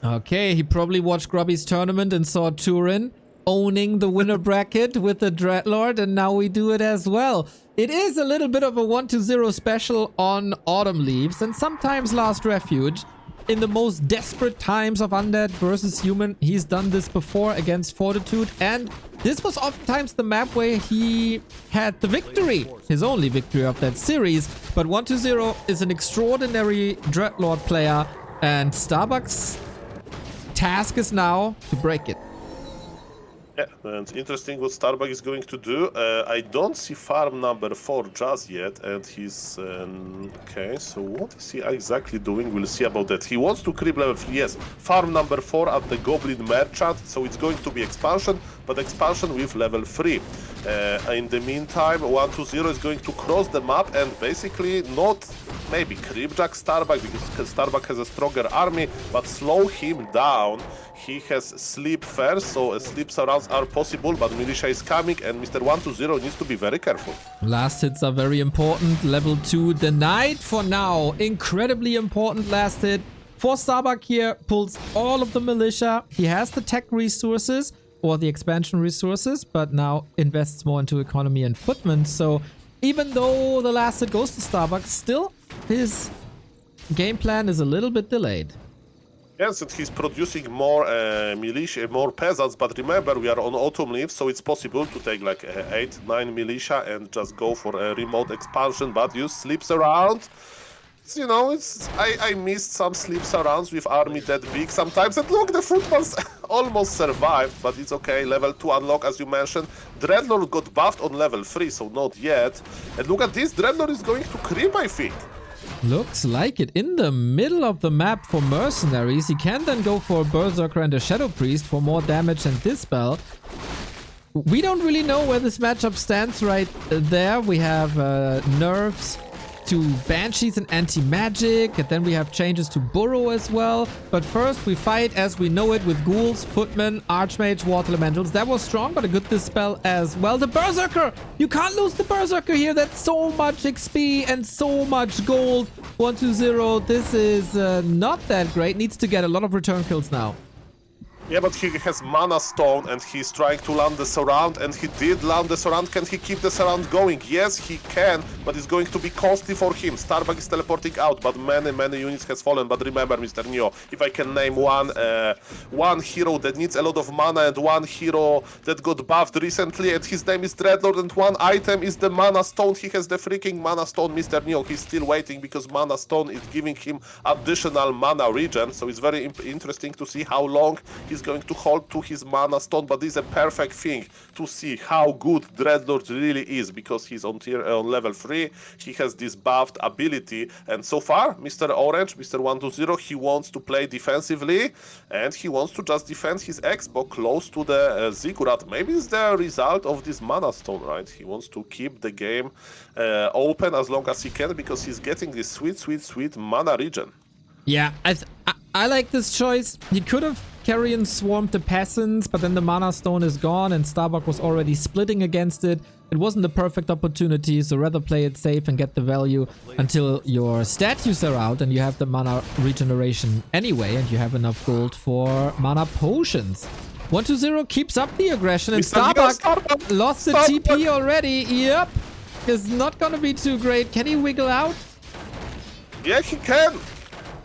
Okay, he probably watched Grubby's tournament and saw Turin owning the winner bracket with the Dreadlord, and now we do it as well. It is a little bit of a 1-0 special on Autumn Leaves, and sometimes Last Refuge. In the most desperate times of Undead versus Human, he's done this before against Fortitude, and this was oftentimes the map where he had the victory, his only victory of that series. But 1-0 is an extraordinary Dreadlord player, and Starbuck's task is now to break it. Yeah, and interesting what Starbuck is going to do. I don't see farm number 4 just yet, and he's... okay, so what is he exactly doing? We'll see about that. He wants to creep level 3, yes. Farm number 4 at the Goblin Merchant, so it's going to be expansion, but expansion with level 3. In the meantime, 1-0 is going to cross the map and basically not maybe creepjack Starbuck, because Starbuck has a stronger army, but slow him down. He has sleep first, so sleep surrounds are possible, but militia is coming, and Mr. 1-0 needs to be very careful. Last hits are very important. Level 2 denied for now. Incredibly important last hit. For Starbuck here, pulls all of the militia. He has the tech resources, or the expansion resources, but now invests more into economy and footmen. So even though the last hit goes to Starbuck, still his game plan is a little bit delayed. Yes, and he's producing more militia, more peasants, but remember, we are on Autumn Leaves, so it's possible to take like 8-9 militia and just go for a remote expansion, but you sleeps around. You know, I missed some sleeps arounds with army that big sometimes, and look, the footballs almost survived, but it's okay. Level 2 unlock, as you mentioned. Dreadlord got buffed on level 3, so not yet. And look at this, Dreadlord is going to creep, I think. Looks like it. In the middle of the map for mercenaries. He can then go for a Berserker and a Shadow Priest for more damage and Dispel. We don't really know where this matchup stands right there. We have nerfs to Banshees and Anti-Magic, and then we have changes to Burrow as well. But first we fight as we know it with Ghouls, Footmen, Archmage, Water Elementals. That was strong, but a good Dispel as well. The Berserker! You can't lose the Berserker here. That's so much XP and so much gold. 1-0. This is not that great. Needs to get a lot of return kills now. Yeah, but he has Mana Stone and he's trying to land the surround, and he did land the surround. Can he keep the surround going? Yes, he can, but it's going to be costly for him. Starbuck is teleporting out, but many units has fallen. But remember, Mr. Neo, if I can name one hero that needs a lot of mana and one hero that got buffed recently, and his name is Dreadlord, and one item is the Mana Stone. He has the freaking Mana Stone, Mr. Neo. He's still waiting because Mana Stone is giving him additional mana regen, so it's very interesting to see how long he's going to hold to his Mana Stone. But this is a perfect thing to see how good Dreadlord really is, because he's on level 3. He has this buffed ability, and so far, Mr. Orange, Mr. 1-0, he wants to play defensively, and he wants to just defend his Xbox close to the Ziggurat. Maybe it's the result of this Mana Stone, right? He wants to keep the game open as long as he can, because he's getting this sweet mana regen. Yeah, I like this choice. He could have Carrion swarmed the peasants, but then the Mana Stone is gone and Starbuck was already splitting against it. It wasn't the perfect opportunity, so rather play it safe and get the value until your statues are out and you have the mana regeneration anyway, and you have enough gold for mana potions. 1-0 keeps up the aggression, and Starbuck lost the TP already. Yep, it's not gonna be too great. Can he wiggle out? Yeah, he can.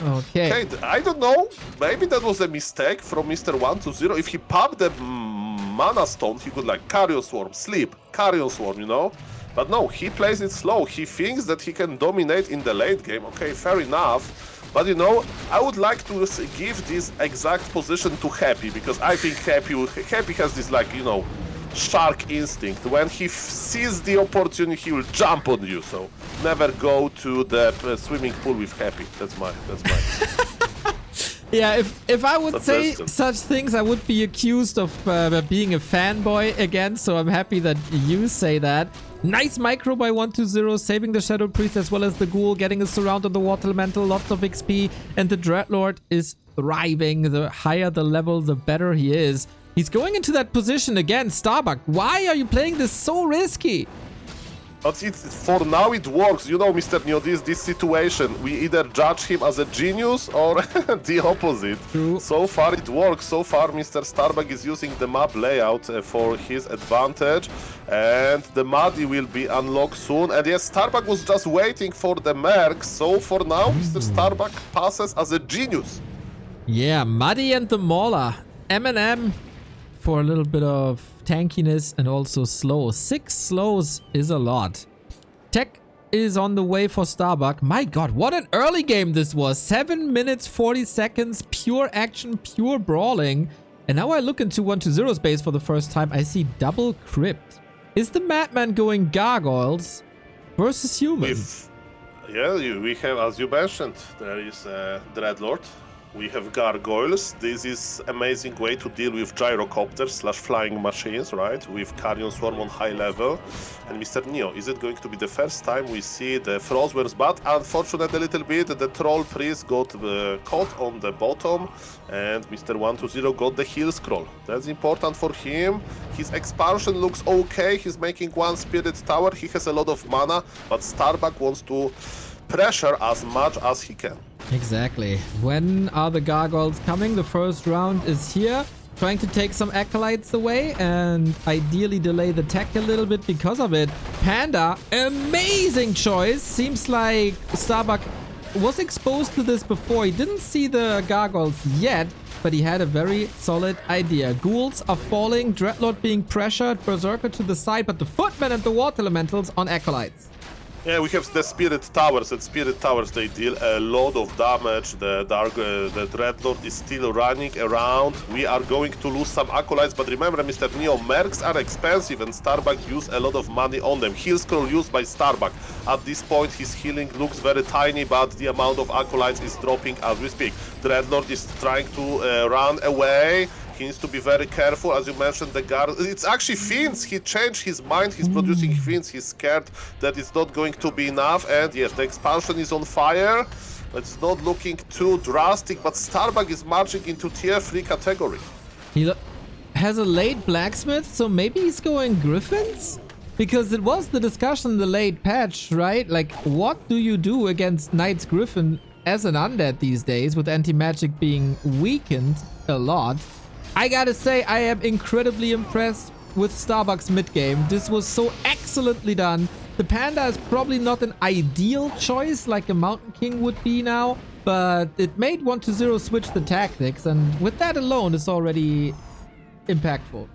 Okay. I don't know. Maybe that was a mistake from Mr. 1-0. If he popped the Mana Stone, he could like Carrion Swarm, sleep, Carrion Swarm, you know? But no, he plays it slow. He thinks that he can dominate in the late game. Okay, fair enough. But you know, I would like to give this exact position to Happy, because I think Happy has this, like, you know, shark instinct. When he sees the opportunity, he will jump on you. So never go to the swimming pool with Happy. That's my. Yeah, if I would say such things, I would be accused of being a fanboy again. So I'm happy that you say that. Nice micro by 1-0, saving the Shadow Priest as well as the Ghoul, getting a surround on the Water Elemental, lots of XP, and the Dreadlord is thriving. The higher the level, the better he is. He's going into that position again. Starbuck, why are you playing this so risky? But for now it works. You know, Mr. Neo, this situation, we either judge him as a genius or the opposite. True. So far it works. So far Mr. Starbuck is using the map layout for his advantage. And the Muddy will be unlocked soon. And yes, Starbuck was just waiting for the Mercs. So for now, Mr. Starbuck passes as a genius. Yeah, Muddy and the Mauler. M&M for a little bit of tankiness and also slow. 6 slows is a lot. Tech is on the way for Starbuck. My god, what an early game this was. 7 minutes, 40 seconds, pure action, pure brawling. And now I look into 1-0's base for the first time. I see double crypt. Is the Madman going gargoyles versus humans? We have, as you mentioned, there is Dreadlord. We have gargoyles. This is amazing way to deal with gyrocopters / flying machines, right? With Carrion Swarm on high level. And Mr. Neo, is it going to be the first time we see the Frostworms? But unfortunately, a little bit, the Troll Priest got caught on the bottom, and Mr. 1-0 got the heal scroll. That's important for him. His expansion looks okay. He's making 1 Spirit Tower. He has a lot of mana, but Starbuck wants to pressure as much as he can. Exactly. When are the gargoyles coming? The first round is here. Trying to take some acolytes away and ideally delay the tech a little bit because of it. Panda, amazing choice. Seems like Starbuck was exposed to this before. He didn't see the gargoyles yet, but he had a very solid idea. Ghouls are falling, Dreadlord being pressured, Berserker to the side, but the Footmen and the Water Elementals on acolytes. Yeah, we have the Spirit Towers, and Spirit Towers, they deal a lot of damage. The Dreadlord is still running around. We are going to lose some acolytes, but remember, Mr. Neo, Mercs are expensive, and Starbuck used a lot of money on them. Heal scroll used by Starbuck. At this point, his healing looks very tiny, but the amount of acolytes is dropping as we speak. Dreadlord is trying to run away. He needs to be very careful, as you mentioned, the guard. It's actually Fiends. He changed his mind. He's producing Fiends. He's scared that it's not going to be enough. And yes, the expansion is on fire. It's not looking too drastic, but Starbuck is marching into tier 3 category. He has a late blacksmith, so maybe he's going Griffins? Because it was the discussion in the late patch, right? Like, what do you do against Knight's Griffin as an undead these days, with anti-magic being weakened a lot? I gotta say, I am incredibly impressed with Starbuck's mid-game. This was so excellently done. The Panda is probably not an ideal choice like a Mountain King would be now, but it made 1-0 switch the tactics, and with that alone, it's already impactful.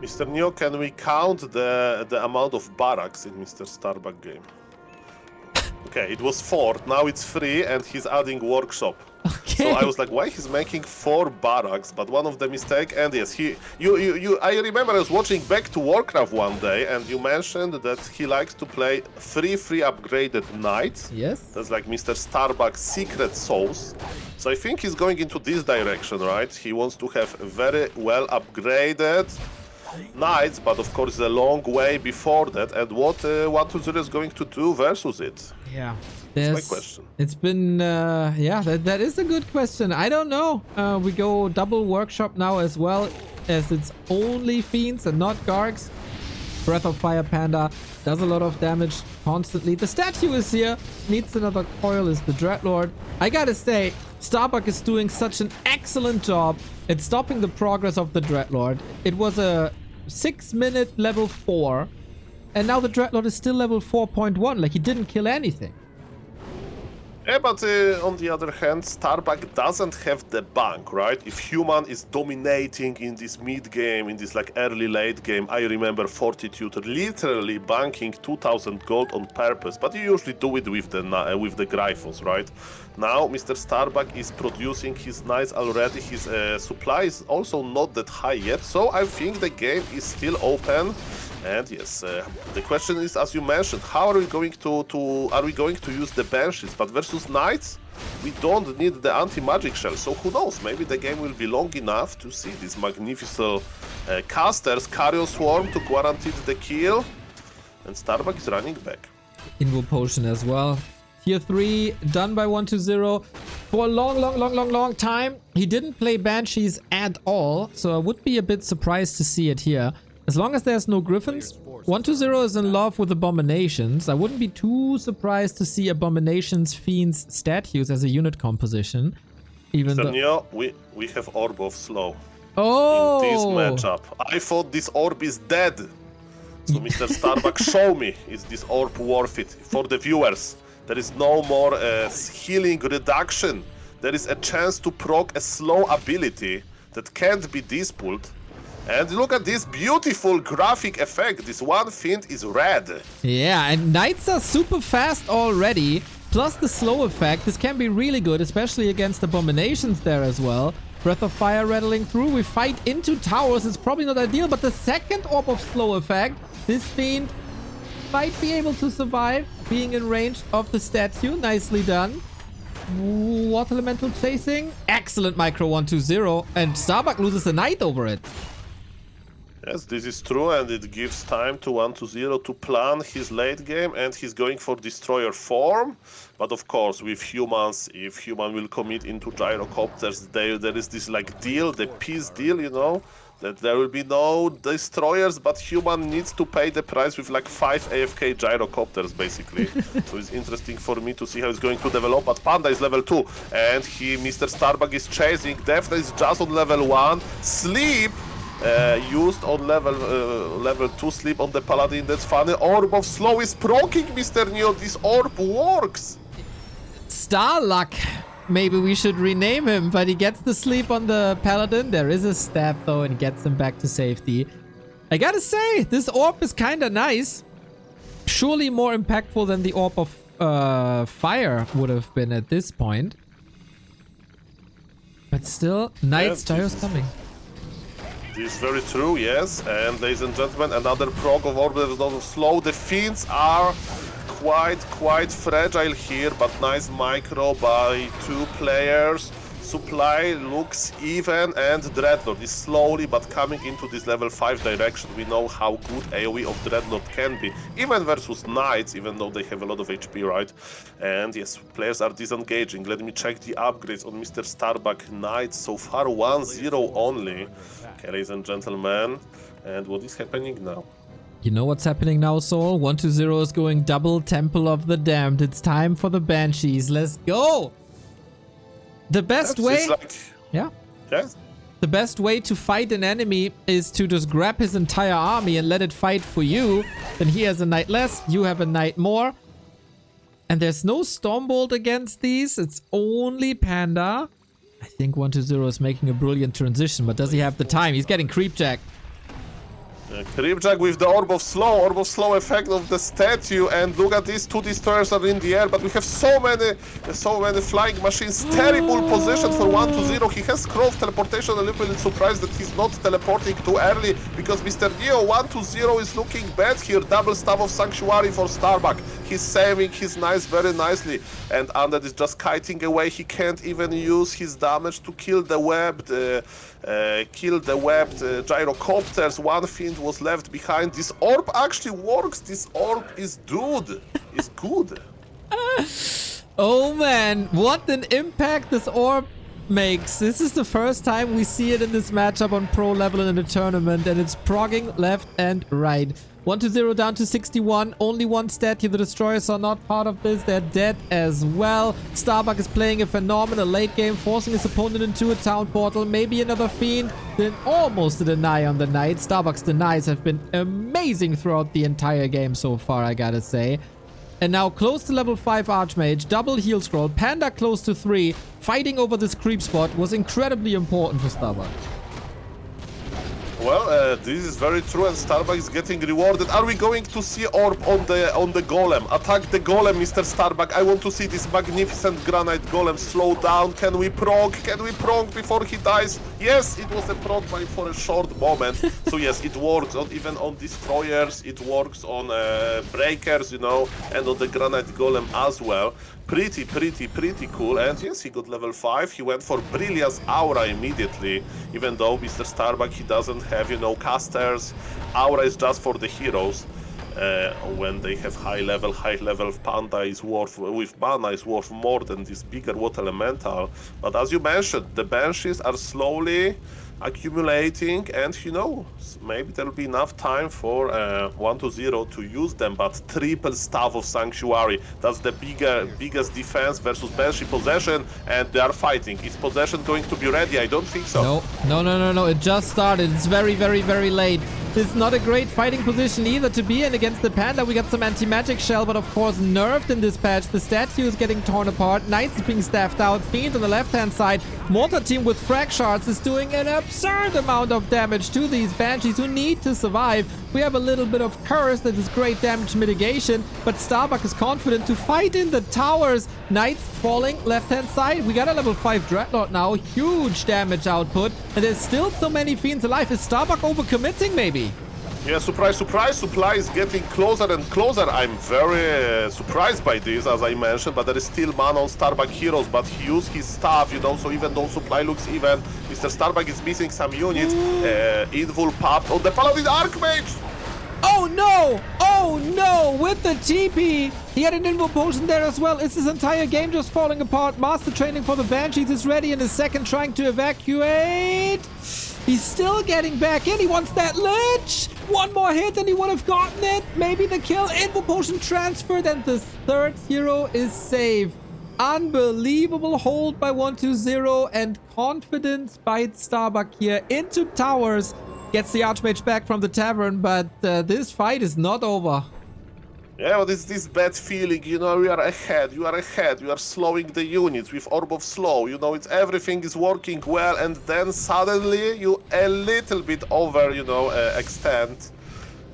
Mr. Neo, can we count the amount of barracks in Mr. Starbuck game? Okay, it was 4, now it's 3, and he's adding workshop. Okay. So I was like, why he's making 4 barracks? But one of the mistake, and yes, I remember I was watching back to Warcraft one day, and you mentioned that he likes to play 3 free upgraded knights. Yes. That's like Mr. Starbuck's secret sauce. So I think he's going into this direction, right? He wants to have very well upgraded knights, but of course a long way before that. And what 1-0 is going to do versus it? Yeah. That's my question. It's been, yeah, that is a good question. I don't know. We go double workshop now as well, as it's only Fiends and not Gargs. Breath of Fire Panda does a lot of damage constantly. The statue is here. Needs another coil is the Dreadlord. I gotta say, Starbuck is doing such an excellent job at stopping the progress of the Dreadlord. It was a 6-minute level 4. And now the Dreadlord is still level 4.1. Like, he didn't kill anything. Yeah, but on the other hand, Starbuck doesn't have the bank, right? If Human is dominating in this mid-game, in this like early-late game, I remember Fortitude literally banking 2000 gold on purpose, but you usually do it with the Gryphos, right? Now, Mr. Starbuck is producing his knights already, his supply is also not that high yet, so I think the game is still open. And yes, the question is, as you mentioned, how are we going to use the Banshees? But versus Knights, we don't need the anti-magic shell, so who knows? Maybe the game will be long enough to see these magnificent casters, Carrion Swarm to guarantee the kill, and Starbuck is running back. Invo Potion as well. Tier 3 done by 1-0 for a long time. He didn't play Banshees at all, so I would be a bit surprised to see it here. As long as there's no Griffins, 120 is in love with Abominations. I wouldn't be too surprised to see Abominations Fiends statues as a unit composition. Even though... Neo, we have Orb of Slow. Oh! In this matchup. I thought this orb is dead. So Mr. Starbuck, show me, is this orb worth it? For the viewers, there is no more healing reduction. There is a chance to proc a slow ability that can't be dispelled. And look at this beautiful graphic effect. This one fiend is red. Yeah, and knights are super fast already. Plus the slow effect. This can be really good, especially against Abominations there as well. Breath of Fire rattling through. We fight into towers. It's probably not ideal, but the second orb of slow effect, this fiend might be able to survive being in range of the statue. Nicely done. Water Elemental chasing. Excellent micro 120. And Starbuck loses a knight over it. Yes, this is true, and it gives time to 120 to plan his late game, and he's going for Destroyer form. But of course, with humans, if human will commit into gyrocopters, there is this like deal, the peace deal, you know, that there will be no destroyers, but human needs to pay the price with like 5 AFK gyrocopters, basically. So it's interesting for me to see how it's going to develop. But Panda is level 2, and Mr. Starbuck is chasing. Defna is just on level 1. Sleep used on level 2 sleep on the Paladin. That's funny. Orb of Slow is proccing Mr. Neo. This orb works. Starluck. Maybe we should rename him, but he gets the sleep on the Paladin. There is a stab though and gets him back to safety. I gotta say, this orb is kinda nice. Surely more impactful than the orb of fire would have been at this point. But still, Knight's Gyro's coming. This is very true, yes. And ladies and gentlemen, another proc of Orb of Slow. The Fiends are quite fragile here, but nice micro by 2 players. Supply looks even, and Dreadlord is slowly but coming into this level 5 direction. We know how good AoE of Dreadlord can be, even versus Knights, even though they have a lot of HP, right? And yes, players are disengaging. Let me check the upgrades on Mr. Starbuck. Knights so far 1-0 only. Okay, ladies and gentlemen, and what is happening now? You know what's happening now, Soul? 120 is going double Temple of the Damned. It's time for the Banshees. Let's go! The best way... Yeah? Yes? The best way to fight an enemy is to just grab his entire army and let it fight for you. Then he has a knight less, you have a knight more. And there's no Stormbolt against these. It's only Panda. I think 120 is making a brilliant transition, but does he have the time? He's getting Creepjack. Creepjack with the Orb of Slow effect of the statue, and look at these 2 destroyers are in the air, but we have so many flying machines. Terrible position for 120. He has Scroll of Teleportation. A little bit surprised that he's not teleporting too early, because Mr. Neo 120 is looking bad here. Double Staff of Sanctuary for Starbuck. He's saving his knights very nicely, and Undead is just kiting away. He can't even use his damage to kill the webbed gyrocopters. One fiend was left behind. This orb actually works. This orb is good. Oh man, what an impact this orb makes. This is the first time we see it in this matchup on pro level in the tournament, and it's progging left and right. 120 down to 61. Only 1 statue. The destroyers are not part of this. They're dead as well. Starbuck is playing a phenomenal late game, forcing his opponent into a town portal. Maybe another fiend. Then almost a deny on the knight. Starbuck's denies have been amazing throughout the entire game so far, I gotta say. And now close to level 5 Archmage, double heal scroll, Panda close to 3. Fighting over this creep spot was incredibly important for Starbuck. Well, this is very true, and Starbuck is getting rewarded. Are we going to see Orb on the Golem? Attack the Golem, Mr. Starbuck. I want to see this magnificent Granite Golem slow down. Can we proc? Before he dies? Yes, it was a proc for a short moment. So yes, it works even on Destroyers. It works on Breakers, you know, and on the Granite Golem as well. Pretty cool. And yes, he got level 5. He went for Brilliance Aura immediately, even though Mr. Starbuck, he doesn't have, you know, casters. Aura is just for the heroes. When they have high level Panda is worth, with mana is worth more than this bigger water elemental. But as you mentioned, the Banshees are slowly accumulating, and who knows, maybe there'll be enough time for 1-0 to use them, but triple Staff of Sanctuary, that's the biggest defense versus Banshee possession, and they are fighting. Is possession going to be ready? I don't think so. No, it just started. It's very, very, very late. It's not a great fighting position either to be in against the Panda. We got some anti-magic shell, but of course nerfed in this patch. The statue is getting torn apart. Knights is being staffed out. Fiend on the left-hand side. Mortar team with frag shards is doing an absurd amount of damage to these Banshees who need to survive. We have a little bit of curse that is great damage mitigation, but Starbuck is confident to fight in the towers. Knights falling left-hand side. We got a level 5 Dreadlord now. Huge damage output, and there's still so many Fiends alive. Is Starbuck overcommitting maybe? Yeah, surprise, surprise, supply is getting closer and closer. I'm very surprised by this, as I mentioned, but there is still mana on Starbuck heroes, but he used his stuff, so even though supply looks even, Mr. Starbuck is missing some units. Invul popped on the Paladin Archmage! Oh no! Oh no! With the TP! He had an Invul potion there as well. Is this entire game just falling apart? Master training for the Banshees is ready in a second, trying to evacuate. He's still getting back in. He wants that Lich. One more hit and he would have gotten it. Maybe the kill. Invul potion transferred, and the third hero is saved. Unbelievable hold by 1-2-0, and confidence bites Starbuck here into towers. Gets the Archmage back from the tavern, but this fight is not over. Yeah, but it's this bad feeling, we are ahead, you are slowing the units with Orb of Slow, it's everything is working well, and then suddenly you a little bit over, extend,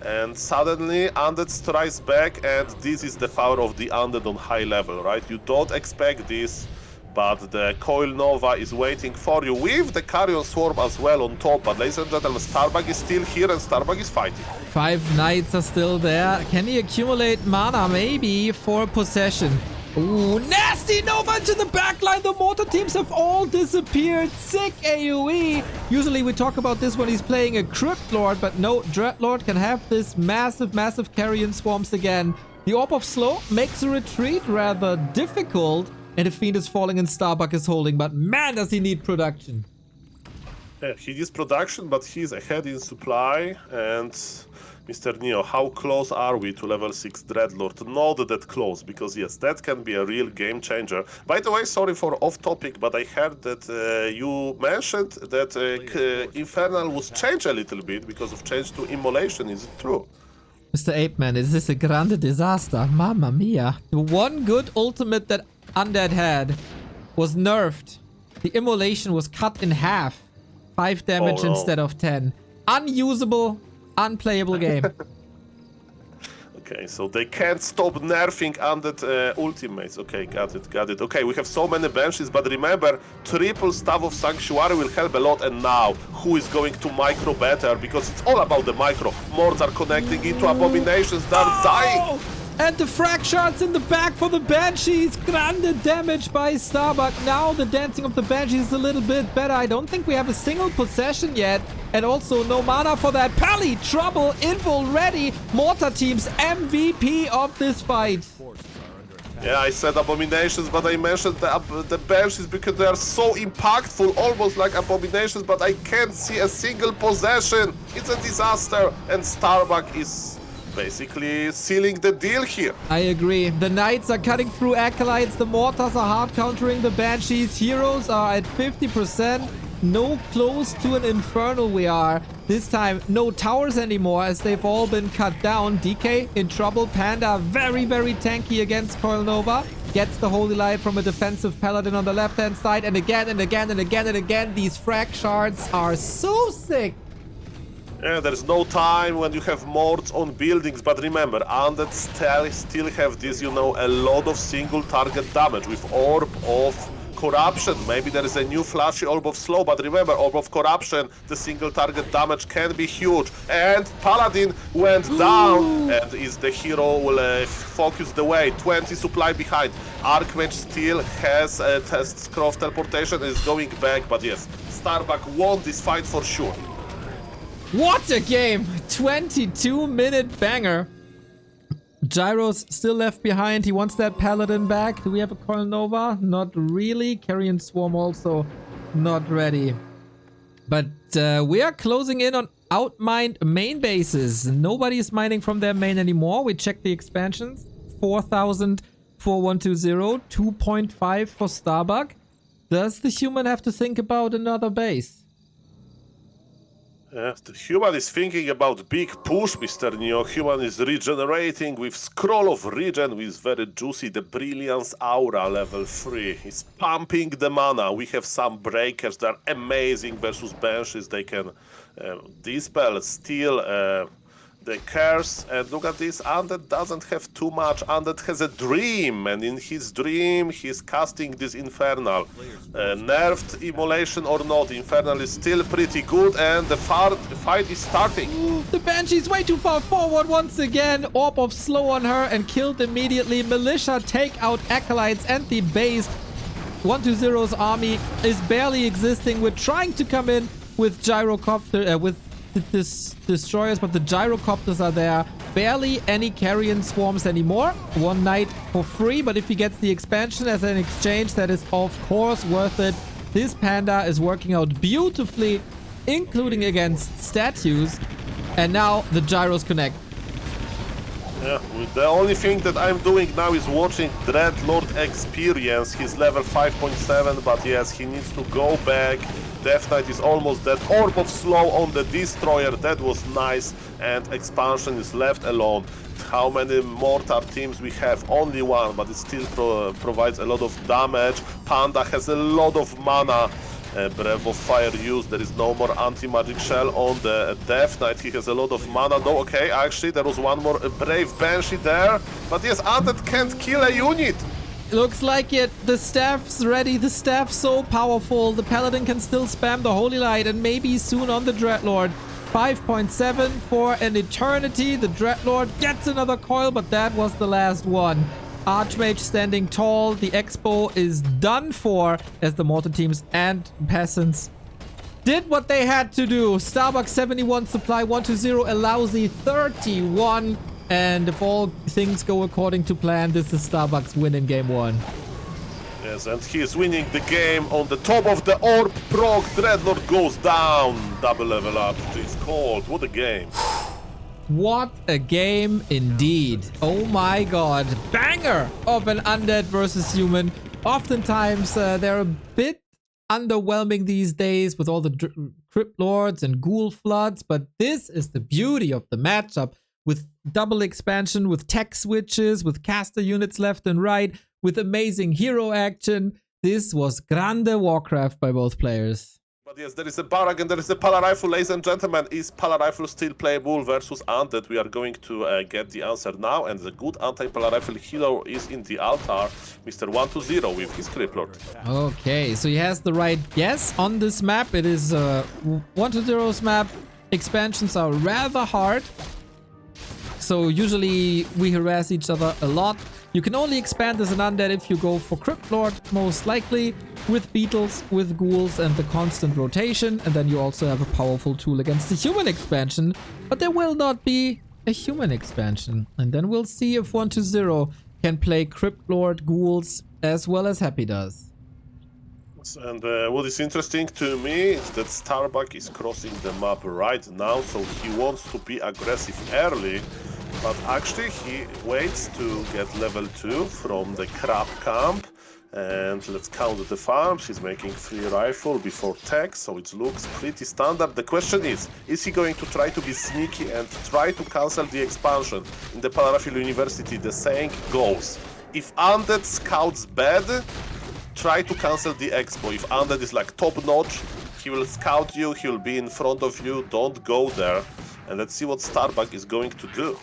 and suddenly Undead strikes back, and this is the power of the Undead on high level, right? You don't expect this, but the Coil Nova is waiting for you with the Carrion Swarm as well on top. But ladies and gentlemen, Starbuck is still here and Starbuck is fighting. 5 Knights are still there. Can he accumulate mana maybe for possession? Ooh, nasty Nova into the backline. The Mortar teams have all disappeared. Sick AoE. Usually we talk about this when he's playing a Crypt Lord, but no, Dreadlord can have this massive Carrion Swarms again. The Orb of Slow makes a retreat rather difficult. And the Fiend is falling and Starbuck is holding, but man, does he need production. Yeah, he needs production, but he's ahead in supply. And Mr. Neo, how close are we to level 6 Dreadlord? Not that close, because yes, that can be a real game changer. By the way, sorry for off topic, but I heard that you mentioned that Infernal was changed a little bit because of change to Immolation. Is it true? Mr. Apeman, is this a grande disaster? Mamma mia. The one good ultimate that Undead had was nerfed. The Immolation was cut in half. 5 damage instead of 10. Unusable, unplayable game. Okay, so they can't stop nerfing Undead ultimates. Okay, got it. Okay, we have so many Banshees, but remember, triple Staff of Sanctuary will help a lot. And now, who is going to micro better? Because it's all about the micro. Mords are connecting into Abominations, they're dying! And the frag shards in the back for the Banshees. Grande damage by Starbuck. Now the dancing of the Banshees is a little bit better. I don't think we have a single possession yet. And also no mana for that. Pally, trouble, Invul ready. Mortar team's MVP of this fight. Yeah, I said Abominations, but I mentioned the Banshees because they are so impactful, almost like Abominations, but I can't see a single possession. It's a disaster, and Starbuck is basically sealing the deal here. I agree. The Knights are cutting through Acolytes. The Mortars are hard countering the Banshees. Heroes are at 50%. No close to an Infernal we are. This time, no towers anymore as they've all been cut down. DK in trouble. Panda very tanky against Coil Nova. Gets the Holy Light from a defensive Paladin on the left-hand side. And again, these frag shards are so sick. Yeah, there's no time when you have mords on buildings, but remember, Undead still have this, a lot of single target damage with Orb of Corruption. Maybe there is a new flashy Orb of Slow, but remember, Orb of Corruption, the single target damage can be huge. And Paladin went down, and is the hero will focus the way. 20 supply behind. Archmage still has a test cross teleportation and is going back, but yes, Starbuck won this fight for sure. What a game! 22-minute banger. Gyro's still left behind. He wants that Paladin back. Do we have a Coil Nova? Not really. Carrion Swarm also not ready. But we are closing in on outmined main bases. Nobody is mining from their main anymore. We check the expansions. 4,000 for 120, 2.5 for Starbuck. Does the human have to think about another base? Yes, the human is thinking about big push, Mr. Neo. Human is regenerating with Scroll of Regen, with very juicy, the Brilliance Aura level 3. He's pumping the mana. We have some breakers that are amazing versus Banshees. They can dispel, steal the curse. And look at this, Undead doesn't have too much. Undead has a dream, and in his dream he's casting this Infernal. Nerfed Immolation or not, Infernal is still pretty good, and the fight is starting. Ooh, the Banshee's way too far forward once again. Orb of Slow on her and killed immediately. Militia take out Acolytes and the base. 120's army is barely existing. We're trying to come in with Gyrocopter, with destroyers, but the Gyrocopters are there. Barely any carrion swarms anymore. One knight for free, but if he gets the expansion as an exchange, that is of course worth it. This panda is working out beautifully, including against statues. And now the gyros connect. Yeah, the only thing that I'm doing now is watching Dreadlord experience. He's level 5.7, but yes, he needs to go back. Death Knight is almost dead. Orb of Slow on the Destroyer, that was nice. And expansion is left alone. How many mortar teams we have? Only one, but it still provides a lot of damage. Panda has a lot of mana. Breath of Fire used. There is no more anti-magic shell on the Death Knight. He has a lot of mana though. Okay, actually there was one more Brave Banshee there. But yes, Undead can't kill a unit. Looks like it. The staff's ready. The staff's so powerful. The Paladin can still spam the Holy Light and maybe soon on the Dreadlord. 5.7 for an eternity. The Dreadlord gets another coil, but that was the last one. Archmage standing tall. The Expo is done for as the mortar teams and peasants did what they had to do. Starbuck 71 supply, 120 a lousy 31. And if all things go according to plan, this is Starbuck's win in game 1. Yes, and he is winning the game on the top of the orb. Proc Dreadlord goes down. Double level up. It's called. What a game. What a game indeed. Oh my god. Banger of an undead versus human. Oftentimes they're a bit underwhelming these days with all the Crypt Lords and Ghoul Floods, but this is the beauty of the matchup. With double expansion, with tech switches, with caster units left and right, with amazing hero action. This was grande Warcraft by both players. But yes, there is a Barrack and there is a Pala Rifle, ladies and gentlemen. Is Pala Rifle still playable versus Undead? We are going to get the answer now, and the good anti-Pala Rifle hero is in the altar, Mr. 120 with his Crypt Lord. Okay, so he has the right guess on this map. It is 120's map. Expansions are rather hard. So usually we harass each other a lot. You can only expand as an undead if you go for Crypt Lord, most likely, with beetles, with ghouls, and the constant rotation. And then you also have a powerful tool against the human expansion. But there will not be a human expansion. And then we'll see if 120 can play Crypt Lord, ghouls, as well as Happy does. And what is interesting to me is that Starbuck is crossing the map right now, so he wants to be aggressive early, but actually he waits to get level 2 from the crab camp. And let's count the farms. He's making free rifle before tech, so it looks pretty standard. The question is he going to try to be sneaky and try to cancel the expansion? In the Palarafil University, the saying goes, if Undead scouts bad, try to cancel the expo. If Undead is like top notch, he will scout you, he will be in front of you, don't go there. And let's see what Starbuck is going to do.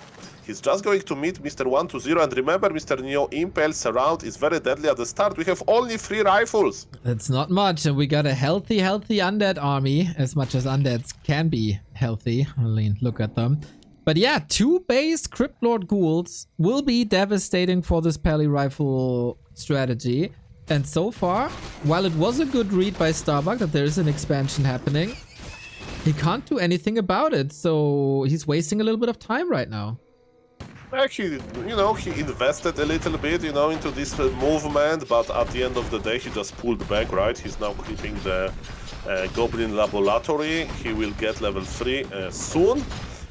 He's just going to meet Mr. 120, and remember, Mr. Neo, Impale Surround is very deadly at the start. We have only 3 rifles. That's not much, and we got a healthy undead army, as much as undeads can be healthy. I mean, look at them. But yeah, 2 base Crypt Lord ghouls will be devastating for this Pally rifle strategy. And so far, while it was a good read by Starbuck that there is an expansion happening, he can't do anything about it, so he's wasting a little bit of time right now. He invested a little bit, into this movement, but at the end of the day, he just pulled back, right? He's now creeping the Goblin Laboratory. He will get level 3 soon.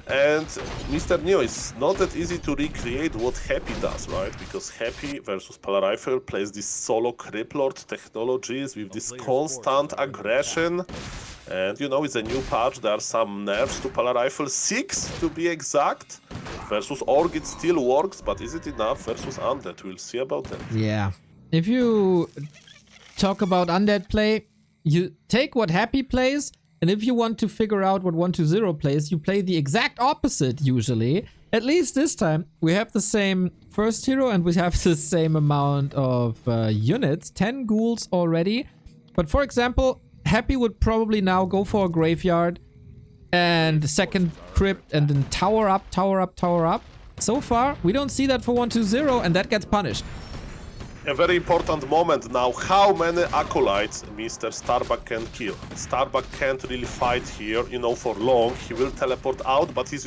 And Mr. Neo, it's not that easy to recreate what Happy does, right? Because Happy versus Polar Rifle plays these solo Dreadlord technologies with this constant aggression. And it's a new patch, there are some nerfs to Polar Rifle, 6 to be exact. Versus Orc it still works, but is it enough versus Undead? We'll see about that. Yeah. If you talk about Undead play, you take what Happy plays, and if you want to figure out what 120 plays, you play the exact opposite usually. At least this time, we have the same first hero and we have the same amount of units, 10 ghouls already. But for example, Happy would probably now go for a graveyard and the second crypt and then tower up, tower up, tower up. So far, we don't see that for 120 and that gets punished. A very important moment now. How many acolytes Mr. Starbuck can kill? Starbuck can't really fight here, for long. He will teleport out, but he's,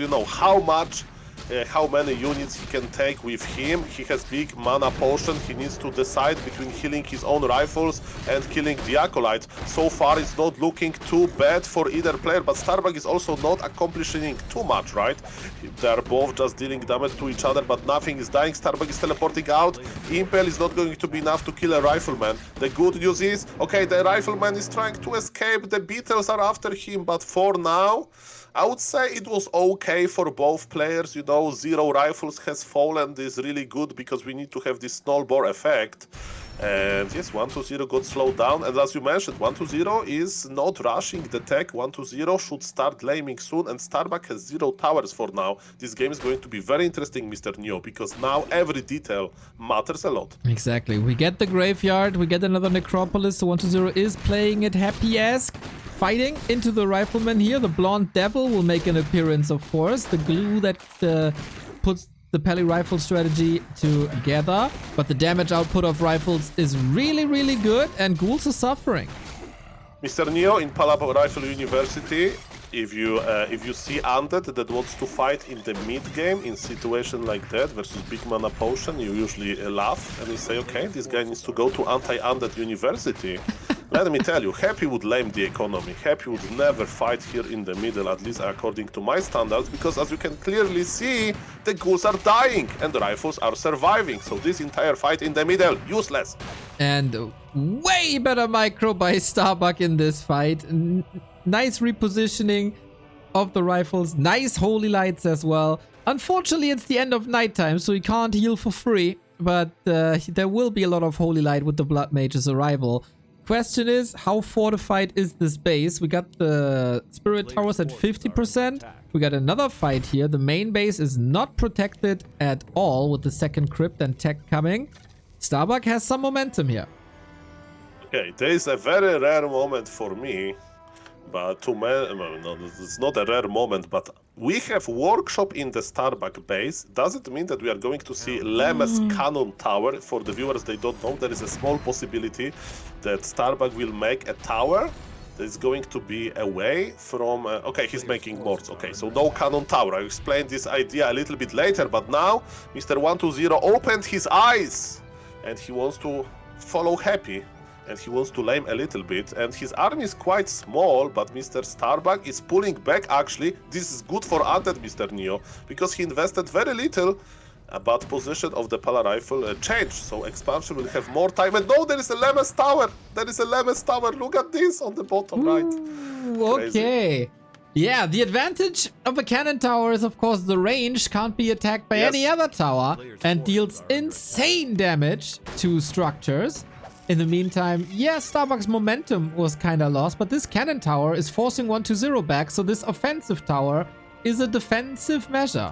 how many units he can take with him. He has big mana potion. He needs to decide between healing his own rifles and killing the acolytes. So far, it's not looking too bad for either player, but Starbuck is also not accomplishing too much, right? They're both just dealing damage to each other, but nothing is dying. Starbuck is teleporting out. Impale is not going to be enough to kill a rifleman. The good news is, okay, the rifleman is trying to escape. The beetles are after him, but for now, I would say it was okay for both players. 0 rifles has fallen. This is really good because we need to have this snowball effect. And yes, 120 got slowed down. And as you mentioned, 120 is not rushing the tech. 120 should start laming soon. And Starbuck has 0 towers for now. This game is going to be very interesting, Mr. Neo, because now every detail matters a lot. Exactly. We get the graveyard. We get another necropolis. So 120 is playing it happy-esque. Fighting into the rifleman here. The blonde devil will make an appearance, of course. The glue that puts the Pally rifle strategy together. But the damage output of rifles is really, really good, and ghouls are suffering. Mr. Neo, in Pala Rifle University, if you see Undead that wants to fight in the mid-game in situation like that versus big mana potion, you usually laugh and you say, okay, this guy needs to go to anti-Undead University. Let me tell you, Happy would lame the economy. Happy would never fight here in the middle, at least according to my standards, because as you can clearly see, the ghouls are dying and the rifles are surviving. So this entire fight in the middle, useless. And way better micro by Starbuck in this fight. Nice repositioning of the rifles. Nice holy lights as well. Unfortunately, it's the end of nighttime, so he can't heal for free. But there will be a lot of holy light with the Blood Mage's arrival. Question is, how fortified is this base? We got the Spirit Towers at 50%. We got another fight here. The main base is not protected at all with the second crypt and tech coming. Starbuck has some momentum here. Okay, there is a very rare moment for me. But no, it's not a rare moment, but we have workshop in the Starbuck base. Does it mean that we are going to see Leme's Cannon Tower? For the viewers, they don't know, there is a small possibility that Starbuck will make a tower that is going to be away from... okay, he's making morts. Okay, so no Cannon Tower. I'll explain this idea a little bit later, but now Mr. 120 opened his eyes and he wants to follow Happy. And he wants to lame a little bit, and his army is quite small, but Mr. Starbuck is pulling back actually. This is good for Undead, Mr. Neo, because he invested very little, but position of the Pala Rifle changed, so expansion will have more time. And no, there is a Lemes Tower! There is a Lemes Tower, look at this on the bottom right. Okay. Yeah, the advantage of a cannon tower is, of course, the range can't be attacked by any other tower, and deals insane damage to structures. In the meantime, yeah, Starbuck's momentum was kinda lost, but this cannon tower is forcing 120 back, so this offensive tower is a defensive measure.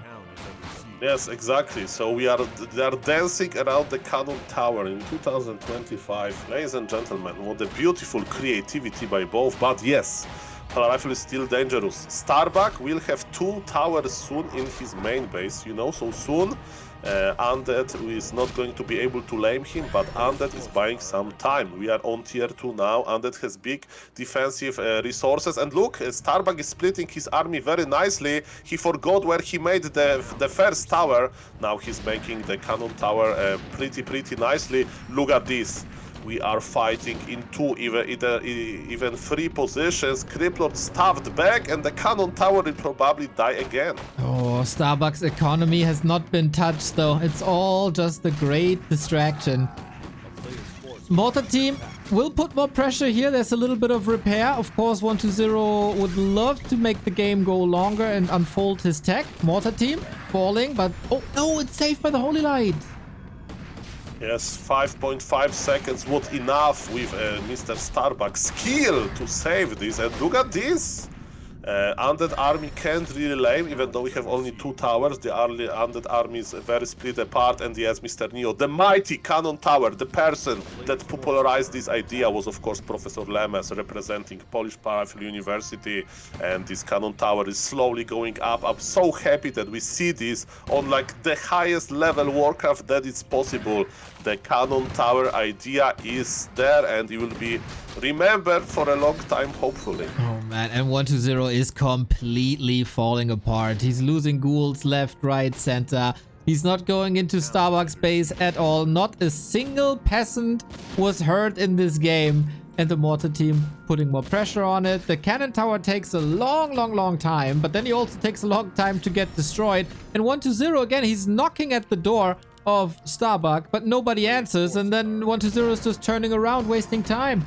Yes, exactly. So they are dancing around the cannon tower in 2025. Ladies and gentlemen, what a beautiful creativity by both. But yes, Polar Rifle is still dangerous. Starbuck will have 2 towers soon in his main base, you know, so soon. Undead is not going to be able to lame him, but Undead is buying some time. We are on tier 2 now. Undead has big defensive resources. And look, Starbuck is splitting his army very nicely. He forgot where he made the first tower. Now he's making the cannon tower pretty nicely. Look at this. We are fighting in 2, even 3 positions. Dreadlord stuffed back, and the cannon tower will probably die again. Oh, Starbuck's economy has not been touched, though. It's all just a great distraction. Mortar team will put more pressure here. There's a little bit of repair. Of course, 120 would love to make the game go longer and unfold his tech. Mortar team falling, but oh no, it's saved by the Holy Light. Yes, 5.5 seconds was enough with Mr. Starbuck's skill to save this. And look at this! Undead army can't really lame, even though we have only 2 towers. The Undead army is very split apart. And yes, Mr. Neo, the mighty cannon tower, the person that popularized this idea was, of course, Professor Lemes, representing Polish Powerful University. And this cannon tower is slowly going up. I'm so happy that we see this on like the highest level Warcraft that it's possible. The cannon tower idea is there, and it will be remembered for a long time, hopefully. Oh man, and 120 is completely falling apart. He's losing ghouls left, right, center. He's not going into Starbuck's base at all. Not a single peasant was hurt in this game. And the mortar team putting more pressure on it. The cannon tower takes a long time, but then he also takes a long time to get destroyed. And 120 again, he's knocking at the door of Starbuck, but nobody answers, and then 120 is just turning around, wasting time.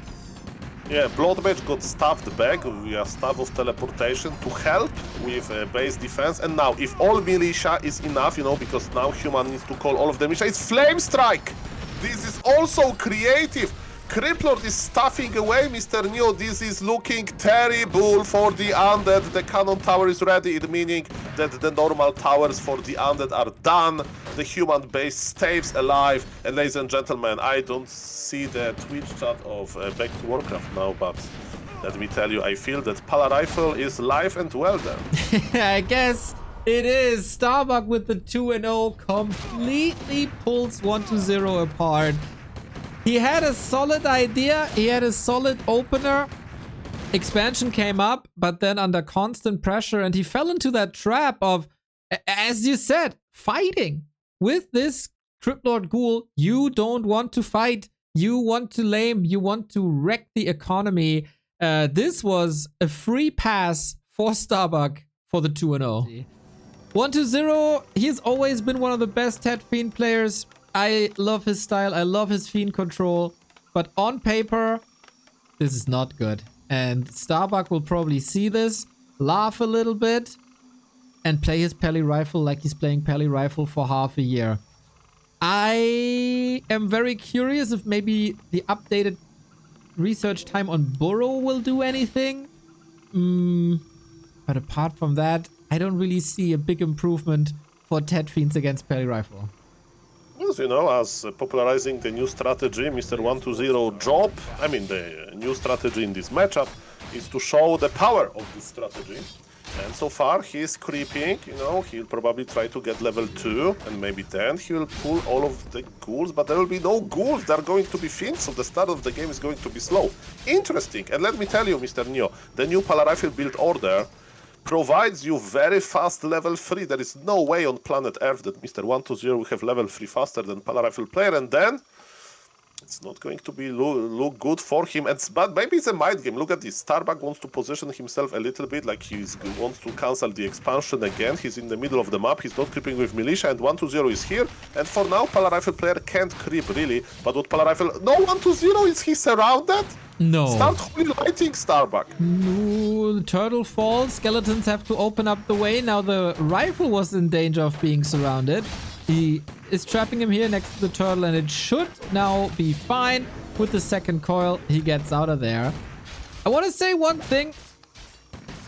Yeah, Blood Mage got stuffed back via staff of teleportation to help with base defense. And now, if all militia is enough, you know, because now human needs to call all of the militia, it's Flame Strike! This is also creative! Dreadlord is stuffing away Mr. Neo. This is looking terrible for the Undead. The cannon tower is ready, it meaning that the normal towers for the Undead are done. The human base stays alive. And ladies and gentlemen, I don't see the Twitch chat of Back to Warcraft now, but let me tell you, I feel that Polar Rifle is live and well there. I guess it is. Starbuck with the 2-0 completely pulls 120 apart. He had a solid idea, he had a solid opener. Expansion came up, but then under constant pressure, and he fell into that trap of, as you said, fighting. With this Dreadlord Ghoul, you don't want to fight, you want to lame, you want to wreck the economy. This was a free pass for Starbuck for the 2-0. 120, he's always been one of the best Ted Fiend players. I love his style, I love his Fiend control, but on paper, this is not good. And Starbuck will probably see this, laugh a little bit, and play his Pally Rifle like he's playing Pally Rifle for half a year. I am very curious if maybe the updated research time on Burrow will do anything. But apart from that, I don't really see a big improvement for Ted Fiends against Pally Rifle. Yes, you know, as popularizing the new strategy, Mr. 120 job, I mean the new strategy in this matchup, is to show the power of this strategy. And so far he's creeping, you know, he'll probably try to get level 2, and maybe then he will pull all of the ghouls, but there will be no ghouls, they're going to be fiends, so the start of the game is going to be slow. Interesting, and let me tell you, Mr. Neo, the new Polar Rifle build order provides you very fast level 3. There is no way on planet Earth that Mr. 120 will have level 3 faster than Polar Rifle player, and then it's not going to be look good for him. But maybe it's a mind game. Look at this. Starbuck wants to position himself a little bit like he wants to cancel the expansion again. He's in the middle of the map. He's not creeping with militia, and 120 is here. And for now, Polar Rifle player can't creep really. But what Polar Rifle... No, 120, is he surrounded? No. Start holy lighting, Starbuck. No, the turtle falls. Skeletons have to open up the way. Now the rifle was in danger of being surrounded. He is trapping him here next to the turtle, and it should now be fine. With the second coil, he gets out of there. I want to say one thing.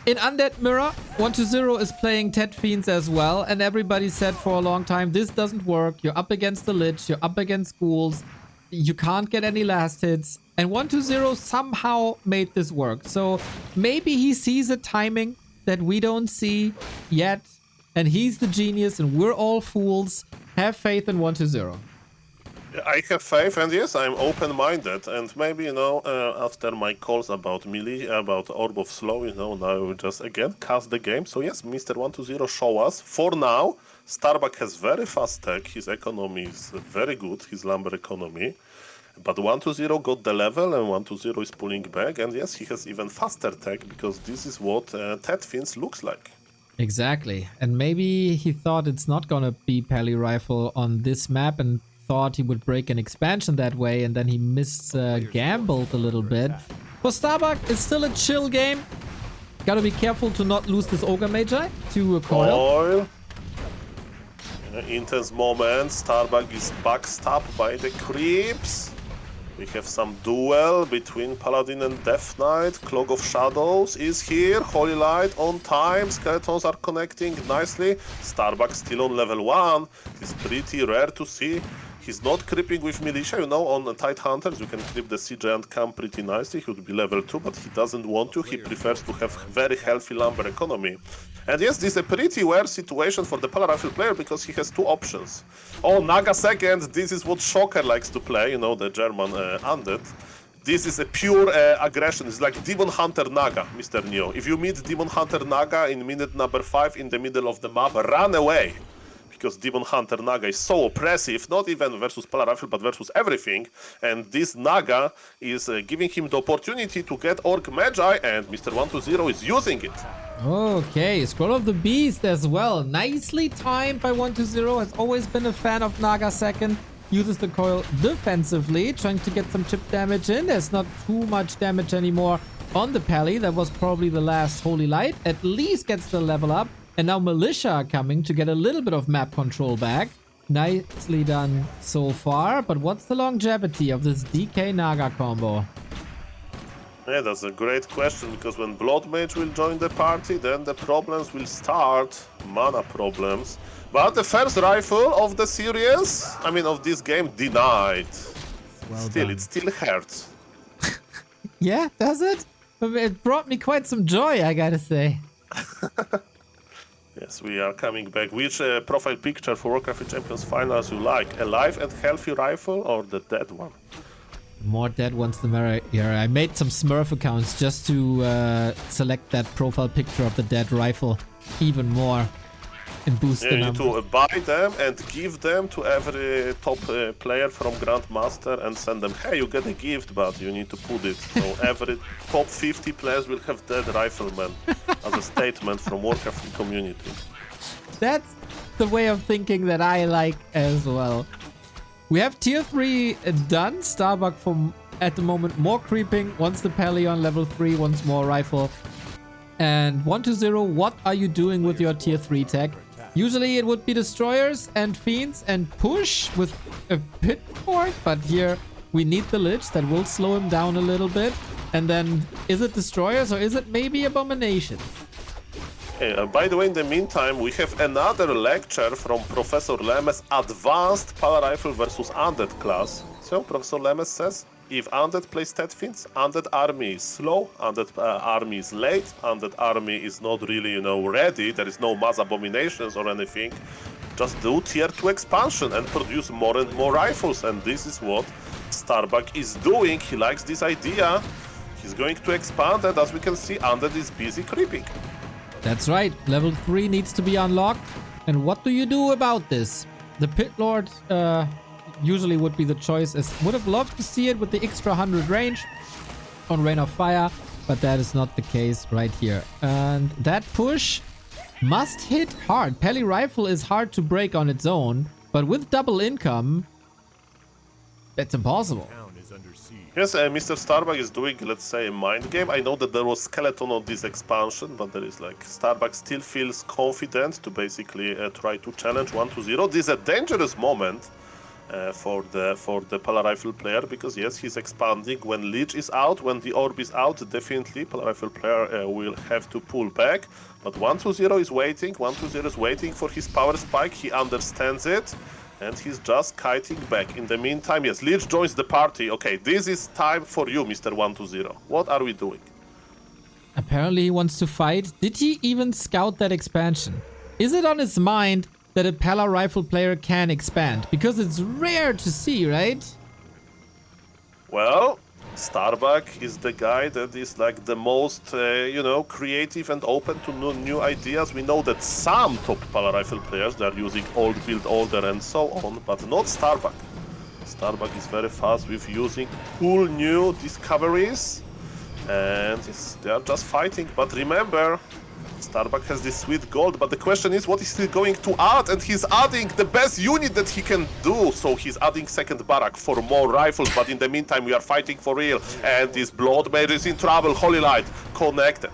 In Undead Mirror, 120 is playing Ted Fiends as well, and everybody said for a long time, this doesn't work. You're up against the Lich, you're up against ghouls. You can't get any last hits. And 120 somehow made this work. So maybe he sees a timing that we don't see yet. And he's the genius and we're all fools. Have faith in 120. I have faith, and yes, I'm open-minded, and maybe, you know, after my calls about melee, about Orb of Slow, you know, now I will just again cast the game. So yes, Mr. 120 show us. For now, Starbuck has very fast tech, his economy is very good, his lumber economy. But 120 got the level, and 120 is pulling back, and yes, he has even faster tech, because this is what Ted Fins looks like. Exactly. And maybe he thought it's not gonna be Pally Rifle on this map and thought he would break an expansion that way, and then he gambled a little bit. For Starbuck, it's still a chill game. Gotta be careful to not lose this Ogre Magi to a coil. Intense moment. Starbuck is backstabbed by the creeps. We have some duel between Paladin and Death Knight. Cloak of Shadows is here. Holy Light on time. Skeletons are connecting nicely. Starbuck still on level 1. It's pretty rare to see. He's not creeping with militia, you know, on Tide Hunters. You can creep the Sea Giant camp pretty nicely. He would be level 2, but he doesn't want to. He prefers to have very healthy lumber economy. And yes, this is a pretty rare situation for the Pala Rifle player because he has two options. Oh, Naga second, this is what Shocker likes to play, you know, the German undead. This is a pure aggression. It's like Demon Hunter Naga, Mr. Neo. If you meet Demon Hunter Naga in minute number 5 in the middle of the map, run away. Because Demon Hunter Naga is so oppressive, not even versus Pala Rifle, but versus everything. And this Naga is giving him the opportunity to get Orc Magi, and Mr. 120 is using it. Okay, Scroll of the Beast as well. Nicely timed by 120. Has always been a fan of Naga second. Uses the coil defensively, trying to get some chip damage in. There's not too much damage anymore on the Pally. That was probably the last Holy Light. At least gets the level up. And now Militia are coming to get a little bit of map control back. Nicely done so far. But what's the longevity of this DK Naga combo? Yeah, that's a great question, because when Blood Mage will join the party, then the problems will start. Mana problems. But the first rifle of the series, I mean of this game, denied. It still hurts. Yeah, does it? It brought me quite some joy, I gotta say. Yes, we are coming back. Which profile picture for Warcraft III Champions Finals you like? A live and healthy rifle or the dead one? More dead ones the merrier. I made some Smurf accounts just to select that profile picture of the dead rifle even more and boost the numbers. You need to buy them and give them to every top player from Grandmaster and send them, hey, you get a gift, but you need to put it. So every top 50 players will have dead rifleman as a statement from Warcraft community. That's the way of thinking that I like as well. We have tier 3 done. Starbuck from at the moment more creeping. Once the Pally on level 3, once more rifle. And 120, what are you doing with your tier 3 tech? Usually it would be destroyers and fiends and push with a pit port, but here we need the lich that will slow him down a little bit. And then is it destroyers or is it maybe abominations? By the way, in the meantime, we have another lecture from Professor Lemes, Advanced Pala Rifle versus Undead class. So Professor Lemes says, if Undead plays Ted Fins, Undead army is slow, Undead army is late, Undead army is not really, you know, ready, there is no mass abominations or anything. Just do tier 2 expansion and produce more and more rifles, and this is what Starbuck is doing. He likes this idea. He's going to expand, and as we can see, Undead is busy creeping. That's right, level 3 needs to be unlocked. And what do you do about this? The Pit Lord usually would be the choice, as would have loved to see it with the extra 100 range on Rain of Fire, but that is not the case right here. And that push must hit hard. Pally Rifle is hard to break on its own, but with double income, it's impossible. Yes, Mr. Starbuck is doing, let's say, a mind game. I know that there was skeleton on this expansion, but there is like, Starbuck still feels confident to basically try to challenge 120. This is a dangerous moment for the Pala Rifle player, because yes, he's expanding. When Lich is out, when the Orb is out, definitely Pala Rifle player will have to pull back. But 120 is waiting. 120 is waiting for his power spike. He understands it. And he's just kiting back. In the meantime, yes, Lich joins the party. Okay, this is time for you, Mr. 120. What are we doing? Apparently he wants to fight. Did he even scout that expansion? Is it on his mind that a Pala rifle player can expand? Because it's rare to see, right? Well, Starbuck is the guy that is like the most, you know, creative and open to new ideas. We know that some top Pala rifle players, they are using old build order and so on, but not Starbuck. Starbuck is very fast with using cool new discoveries. And they are just fighting, but remember, Starbuck has this sweet gold, but the question is what is he going to add? And he's adding the best unit that he can do, so he's adding second barrack for more rifles, but in the meantime we are fighting for real, and this Blood Mage is in trouble. Holy Light connected.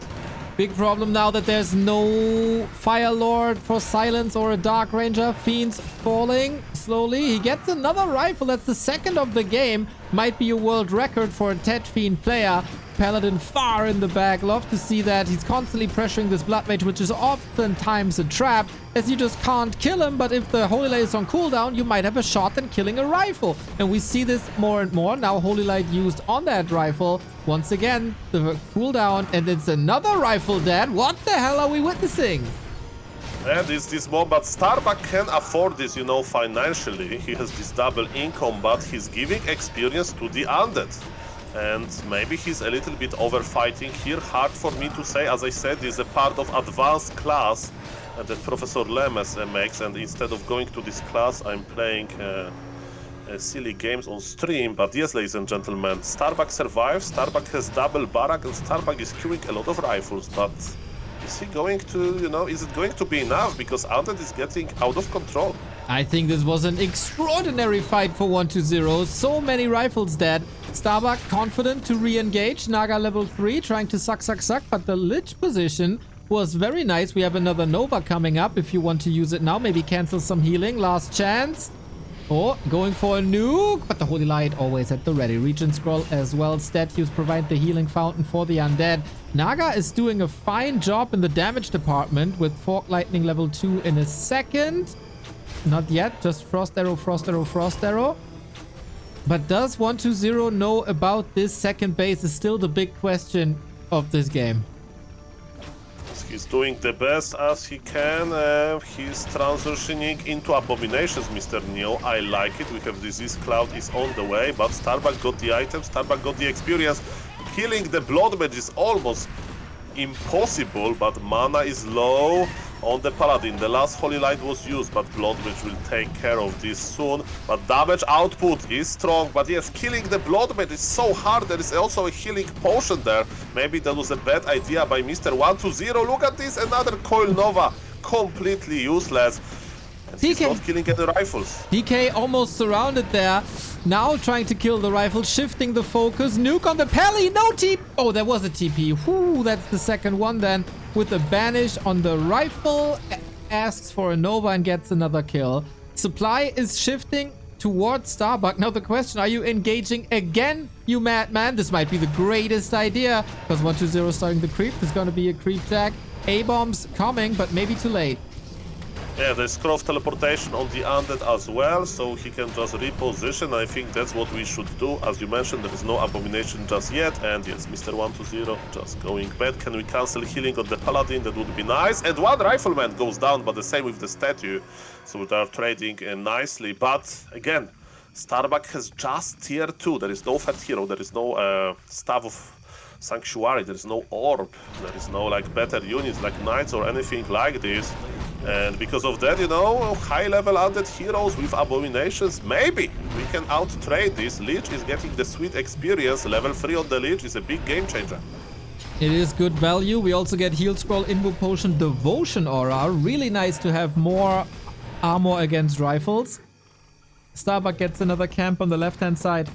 Big problem now that there's no Fire Lord for Silence or a Dark Ranger. Fiends falling slowly. He gets another rifle. That's the second of the game. Might be a world record for a Tet Fiend player. Paladin far in the back. Love to see that. He's constantly pressuring this Blood Mage, which is oftentimes a trap, as you just can't kill him. But if the Holy Light is on cooldown, you might have a shot at killing a rifle. And we see this more and more. Now Holy Light used on that rifle. Once again, the cooldown, and it's another rifle dead. What the hell are we witnessing? And it's this mob, but Starbuck can afford this, you know, financially. He has this double income, but he's giving experience to the undead. And maybe he's a little bit overfighting here. Hard for me to say. As I said, this is a part of advanced class that Professor Lemes makes. And instead of going to this class, I'm playing silly games on stream. But yes, ladies and gentlemen, Starbuck survives. Starbuck has double barrack, and Starbuck is queuing a lot of rifles. But is he going to, you know, is it going to be enough? Because Undead is getting out of control. I think this was an extraordinary fight for 120. So many rifles dead. Starbuck confident to re-engage. Naga level 3 trying to suck. But the Lich position was very nice. We have another Nova coming up if you want to use it now. Maybe cancel some healing. Last chance. Oh, going for a nuke. But the Holy Light always at the ready. Regent Scroll as well. Statues provide the healing fountain for the undead. Naga is doing a fine job in the damage department with Fork Lightning level 2 in a second. Not yet, just Frost Arrow, Frost Arrow, Frost Arrow. But does 120 know about this second base is still the big question of this game. He's doing the best as he can. He's transitioning into abominations, Mr. Neo. I like it. We have Disease Cloud is on the way, but Starbuck got the items, Starbuck got the experience. Killing the Blood Mage is almost impossible, but mana is low on the Paladin. The last Holy Light was used, but Blood Mage will take care of this soon. But damage output is strong, but yes, killing the Blood Mage is so hard. There is also a healing potion there. Maybe that was a bad idea by Mr. 120. Look at this, another Coil Nova, completely useless. And he's not killing any rifles. DK almost surrounded there. Now trying to kill the rifle, shifting the focus. Nuke on the Pally, no TP. Oh, there was a TP. Whew, that's the second one then. With the Banish on the rifle, asks for a Nova and gets another kill. Supply is shifting towards Starbuck. Now the question, are you engaging again, you madman? This might be the greatest idea, because 120 starting the creep. There's going to be a creep jack. A-bombs coming, but maybe too late. Yeah, there's cross teleportation on the undead as well, so he can just reposition. I think that's what we should do. As you mentioned, there is no abomination just yet. And yes, Mr. 120 just going bad. Can we cancel healing on the Paladin? That would be nice. And one rifleman goes down, but the same with the statue. So they are trading nicely. But again, Starbuck has just tier 2. There is no fat hero. There is no staff of sanctuary. There is no orb. There is no like better units like knights or anything like this. And because of that, you know, high-level undead heroes with abominations, maybe we can out-trade this. Lich is getting the sweet experience. Level 3 on the Lich is a big game changer. It is good value. We also get Heal Scroll, Invo Potion, Devotion Aura. Really nice to have more armor against rifles. Starbuck gets another camp on the left-hand side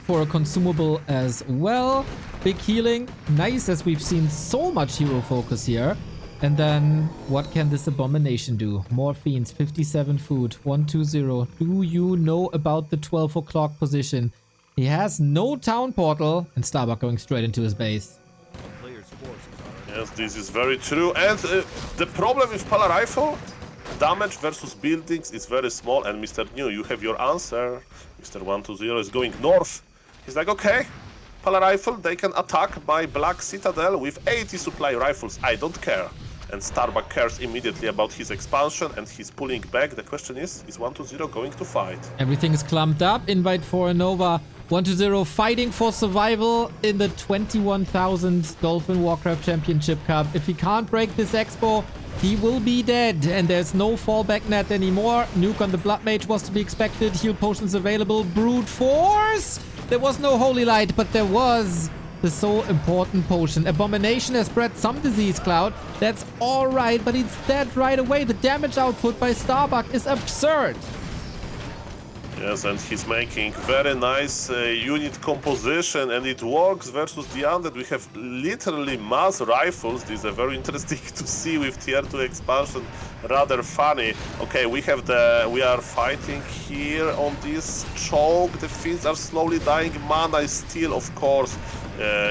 for a consumable as well. Big healing. Nice, as we've seen so much hero focus here. And then, what can this abomination do? More fiends, 57 food, 120. Do you know about the 12 o'clock position? He has no town portal, and Starbuck going straight into his base. Yes, this is very true. And the problem with Pala Rifle, damage versus buildings is very small, and Mr. New, you have your answer. Mr. 120 is going north. He's like, okay, Pala Rifle, they can attack my Black Citadel with 80 supply rifles. I don't care. And Starbuck cares immediately about his expansion, and he's pulling back. The question is 120 going to fight? Everything is clumped up. Invite for a Nova. 120 fighting for survival in the 21,000 Dolphin Warcraft Championship Cup. If he can't break this expo, he will be dead. And there's no fallback net anymore. Nuke on the Blood Mage was to be expected. Heal potions available. Brute Force! There was no Holy Light, but there was the so important potion. Abomination has spread some disease cloud. That's alright, but it's dead right away. The damage output by Starbuck is absurd. Yes, and he's making very nice unit composition, and it works versus the Undead. We have literally mass rifles. This is very interesting to see with tier 2 expansion. Rather funny. Okay, we are fighting here on this choke. The fiends are slowly dying. Mana is still, of course,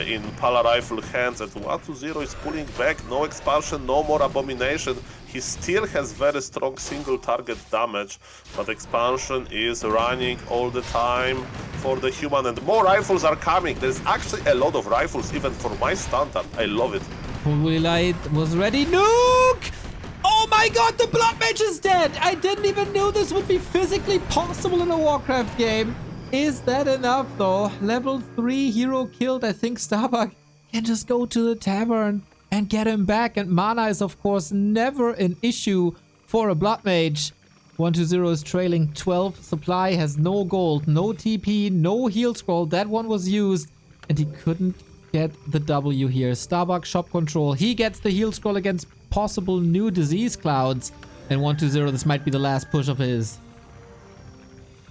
in Pala Rifle hands, and 120 is pulling back. No expansion, no more abomination. He still has very strong single target damage, but expansion is running all the time for the human, and more rifles are coming. There's actually a lot of rifles, even for my standard. I love it. Holy Light was ready. Nuke! Oh my god, the Blood Mage is dead! I didn't even know this would be physically possible in a Warcraft game. Is that enough though? Level 3 hero killed. I think Starbuck can just go to the tavern and get him back. And mana is of course never an issue for a Blood Mage. 120 is trailing 12 supply, has no gold, no TP, no heal scroll. That one was used and he couldn't get the W here. Starbuck shop control. He gets the heal scroll against possible new disease clouds. And 120, this might be the last push of his.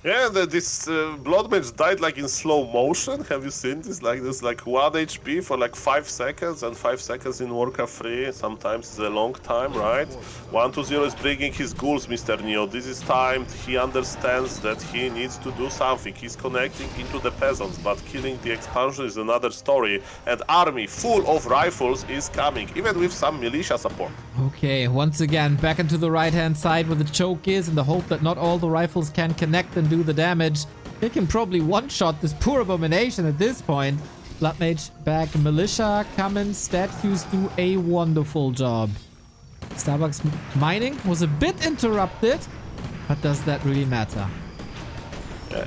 Yeah, this Blood Mage died like in slow motion. Have you seen this? Like this, like 1 HP for like 5 seconds, and 5 seconds in Warcraft 3 sometimes is a long time, right? 120 is bringing his ghouls, Mr. Neo. This is timed. He understands that he needs to do something. He's connecting into the peasants, but killing the expansion is another story. And army full of rifles is coming, even with some militia support. Okay, once again, back into the right-hand side where the choke is, in the hope that not all the rifles can connect and do the damage. They can probably one-shot this poor abomination at this point. Blood Mage back, militia coming, statues do a wonderful job. Starbuck's mining was a bit interrupted, but does that really matter?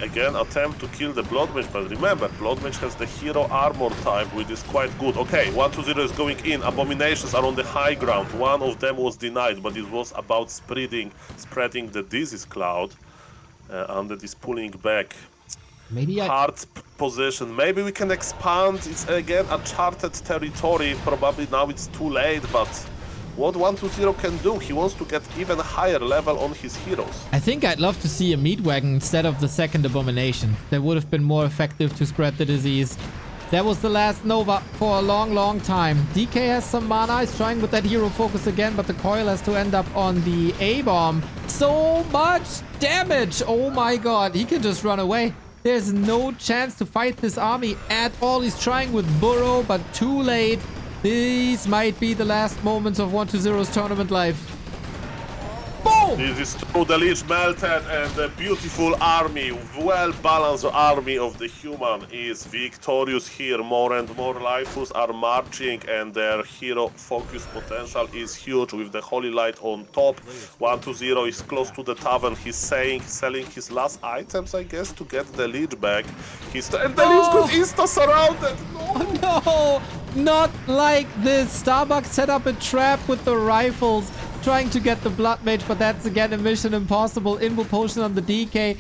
Again, attempt to kill the Blood Mage, but remember, Blood Mage has the hero armor type, which is quite good. Okay, 120 is going in. Abominations are on the high ground. One of them was denied, but it was about spreading the disease cloud. Undead is pulling back. Maybe hard position. Maybe we can expand. It's again uncharted territory. Probably now it's too late, but what 120 can do? He wants to get even higher level on his heroes. I think I'd love to see a meat wagon instead of the second abomination. That would have been more effective to spread the disease. That was the last Nova for a long, long time. DK has some mana. He's trying with that hero focus again, but the coil has to end up on the A-bomb. So much damage. Oh my god. He can just run away. There's no chance to fight this army at all. He's trying with Burrow, but too late. These might be the last moments of 120's tournament life. Boom! This is true. The Lich melted, and the beautiful army, well-balanced army of the human is victorious here. More and more rifles are marching, and their hero focus potential is huge with the Holy Light on top. 120 is close to the tavern. He's selling his last items, I guess, to get the Lich back. And the Lich got insta-surrounded. No! Oh, no! Not like this. Starbuck set up a trap with the rifles, trying to get the Blood Mage, but that's again a mission impossible. Invo potion on the DK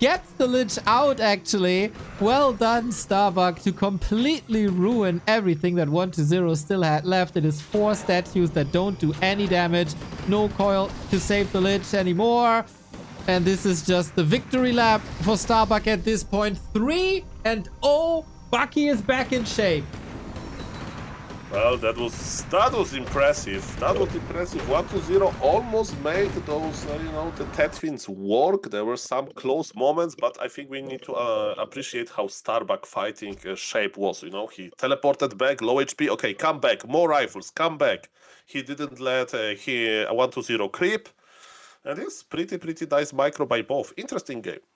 gets the Lich out, actually. Well done, Starbuck, to completely ruin everything that 120 still had left. It is 4 statues that don't do any damage. No coil to save the Lich anymore. And this is just the victory lap for Starbuck at this point. 3-0. Bucky is back in shape. Well, that was impressive. That was impressive. 120 almost made those, the Tetfins work. There were some close moments, but I think we need to appreciate how Starbuck fighting shape was. He teleported back, low HP. Okay, come back, more rifles, come back. He didn't let 120 creep. And it's pretty nice micro by both. Interesting game.